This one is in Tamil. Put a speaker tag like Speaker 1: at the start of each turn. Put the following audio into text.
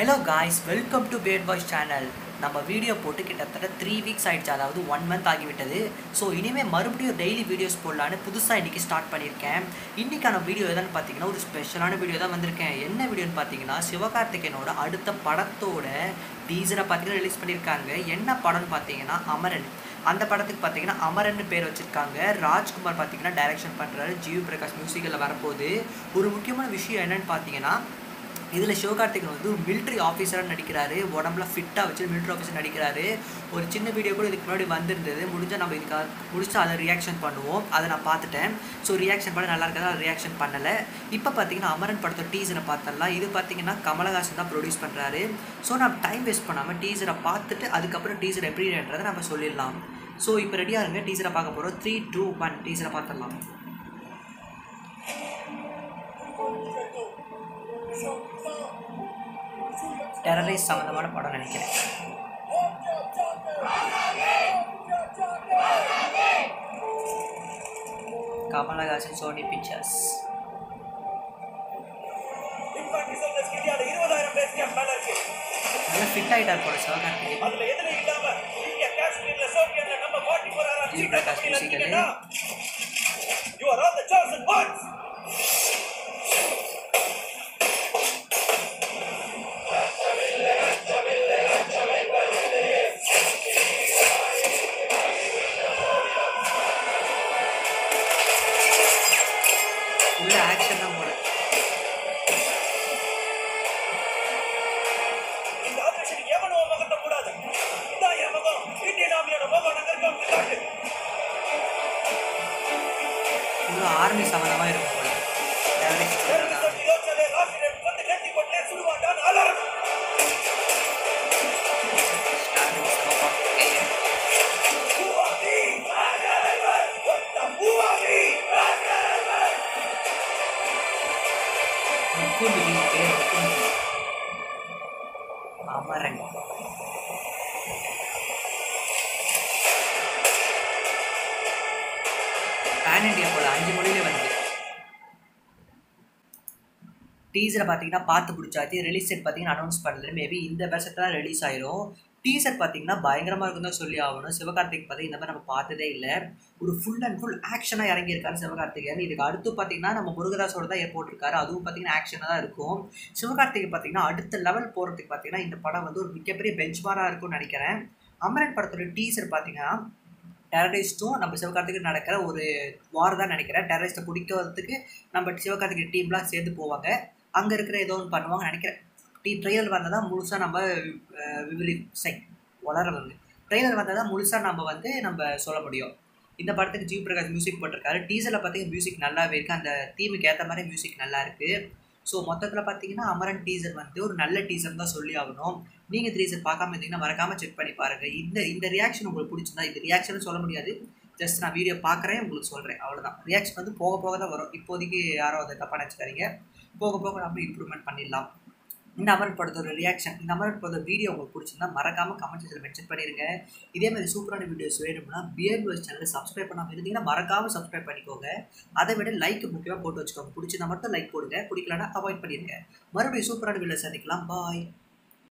Speaker 1: Hello guys, welcome to Bad Boys channel. நம்ம வீடியோ போட்டு கிட்டத்தட்ட 3 வீக்ஸ் ஆயிடுச்சு, அதாவது 1 மந்த் ஆகிவிட்டது. ஸோ இனிமேல் மறுபடியும் டெய்லி வீடியோஸ் போடலான்னு புதுசாக இன்றைக்கி ஸ்டார்ட் பண்ணியிருக்கேன். இன்றைக்கான வீடியோ எதான்னு பார்த்தீங்கன்னா ஒரு ஸ்பெஷலான வீடியோ தான் வந்திருக்கேன். என்ன வீடியோன்னு பார்த்தீங்கன்னா சிவகார்த்திகேயனோட அடுத்த படத்தோட டீசரை பார்த்தீங்கன்னா ரிலீஸ் பண்ணியிருக்காங்க. என்ன படம்னு பார்த்தீங்கன்னா அமரன். அந்த படத்துக்கு பார்த்தீங்கன்னா அமரன் பேர் வச்சுருக்காங்க. ராஜ்குமார் பார்த்தீங்கன்னா டைரக்ஷன் பண்ணுறாரு, ஜிவி பிரகாஷ் மியூசிக்கில் வரப்போகுது. ஒரு முக்கியமான விஷயம் என்னென்னு பார்த்தீங்கன்னா இதில் சிவகார்த்திகேயன் வந்து ஒரு மிலிட்ரி ஆஃபீஸராக நடிக்கிறாரு. உடம்புல ஃபிட்டாக வச்சு மிலிட்ரி ஆஃபீஸர் நடிக்கிறாரு. ஒரு சின்ன வீடியோ கூட இதுக்கு முன்னாடி வந்திருந்தது. முடிஞ்சால் நம்ம இதுக்காக முடிச்சு அதை ரியாக்ஷன் பண்ணுவோம். அதை நான் பார்த்துட்டேன். ஸோ ரியாக்ஷன் பண்ண நல்லா இருக்கிறதா ரியாக்ஷன் பண்ணலை. இப்போ பார்த்தீங்கன்னா அமரன் படத்தோட டீசரை பார்த்தரலாம். இது பார்த்தீங்கன்னா கமலஹாசன் தான் ப்ரொடியூஸ் பண்ணுறாரு. ஸோ நம்ம டைம் வேஸ்ட் பண்ணாமல் டீசரை பார்த்துட்டு அதுக்கப்புறம் டீசர் எப்படின்றதை நம்ம சொல்லிடலாம். ஸோ இப்போ ரெடியாக இருங்க, டீசரை பார்க்க போகிறோம். 3, 2, 1 டீசரை பார்த்துடலாம். டெரரிஸ்ட் சம்மந்தமான படம் நினைக்கிறேன். Kamalhaasan, Sony Pictures. நல்லா ஃபிட் ஆகிட்டார் போல சிவகார்த்திகேயன். GV Prakash musical. உள்ள ஆக்ஷன் தான் போல. உள்ள ஆர்மி சம்பந்தமா இருக்கும் போல. அமரன் பேன் இண்டியா போல 5 மொழியிலே வந்து டீசரை பார்த்தீங்கன்னா பார்த்து பிடிச்சாச்சு. ரிலீஸ் டேட் பார்த்தீங்கன்னா அனௌன்ஸ் பண்ணல. மேபி இந்த வருஷத்துல ரிலீஸ் ஆயிரும். டீசர் பார்த்தீங்கன்னா பயங்கரமாக இருக்குன்னு தான் சொல்லி ஆகணும். சிவகார்த்திகேயன் பார்த்தீங்கன்னா இந்த மாதிரி நம்ம பார்த்ததே இல்லை. ஒரு ஃபுல் அண்ட் ஃபுல் ஆக்ஷனாக இறங்கியிருக்காரு சிவகார்த்திகேயன். இதுக்கு அடுத்து பார்த்தீங்கன்னா நம்ம முருகதாஸோட தான் போட்டிருக்காரு. அதுவும் பார்த்தீங்கன்னா ஆக்ஷனாக தான் இருக்கும். சிவகார்த்திகேயன் பார்த்தீங்கன்னா அடுத்த லெவல் போகிறதுக்கு பார்த்தீங்கன்னா இந்த படம் வந்து ஒரு மிகப்பெரிய பெஞ்ச்மார்க்காக இருக்கும்னு நினைக்கிறேன். அமரன் படத்தோட டீசர் பார்த்தீங்கன்னா டெரரிஸ்ட்டும் நம்ம சிவகார்த்திகேயன் நடக்கிற ஒரு வார் தான் நினைக்கிறேன். டெரரிஸ்ட்டை பிடிக்கிறதுக்கு நம்ம சிவகார்த்திகேயன் டீம்லாம் சேர்ந்து போவாங்க. அங்கே இருக்கிற ஏதோ ஒன்று பண்ணுவாங்க நினைக்கிறேன். ட்ரெய்லர் வந்தால் தான் முழுசாக நம்ம ட்ரெய்லர் வந்தால் தான் முழுசாக நம்ம சொல்ல முடியும். இந்த படத்துக்கு ஜிவி பிரகாஷ் மியூசிக் போட்டிருக்காரு. டீசரில் பார்த்தீங்கன்னா மியூசிக் நல்லாவே இருக்குது. அந்த தீமுக்கு ஏற்ற மாதிரி மியூசிக் நல்லா இருக்குது. ஸோ மொத்தத்தில் பார்த்தீங்கன்னா அமரன் டீசர் வந்து ஒரு நல்ல டீசர் தான் சொல்லி ஆகணும். நீங்கள் டீசர் பார்க்காம இருந்தீங்கன்னா மறக்காமல் செக் பண்ணி பாருங்கள். இந்த ரியாக்ஷன் உங்களுக்கு பிடிச்சிருந்தா, இந்த ரியாக்ஷன் சொல்ல முடியாது, ஜஸ்ட் நான் வீடியோ பார்க்குறேன் உங்களுக்கு சொல்கிறேன், அவ்வளோதான். ரியாக்ஷன் வந்து போக போக தான் வரும். இப்போதைக்கு யாரும் அதை தப்பாக நினச்சிக்காதீங்க. போக போக நம்ம இம்ப்ரூவ்மெண்ட் பண்ணிடலாம். இந்த அமரன் படத்தோட ரியாக்ஷன், இந்த அமரன் படத்தோட வீடியோ உங்களுக்கு பிடிச்சிருந்தா மறக்காமல் கமெண்ட் செக்ஷனில் மென்ஷன் பண்ணிடுங்க. இதேமாதிரி சூப்பரான வீடியோஸ் வேணும்னா பியர் பாய்ஸ் சேனலை சப்ஸ்கிரைப் பண்ணாமல் இருந்தீங்கன்னா மறக்காமல் சப்ஸ்கிரைப் பண்ணிக்கோங்க. அதை விட லைக் முக்கியமாக போட்டு வச்சுக்கோங்க. பிடிச்சிருந்தா மட்டும் லைக் போடுங்க, பிடிக்கலன்னா அவாய்ட் பண்ணிடுங்க. மறுபடியும் சூப்பரான வீடியோ சந்திக்கலாம். பாய்.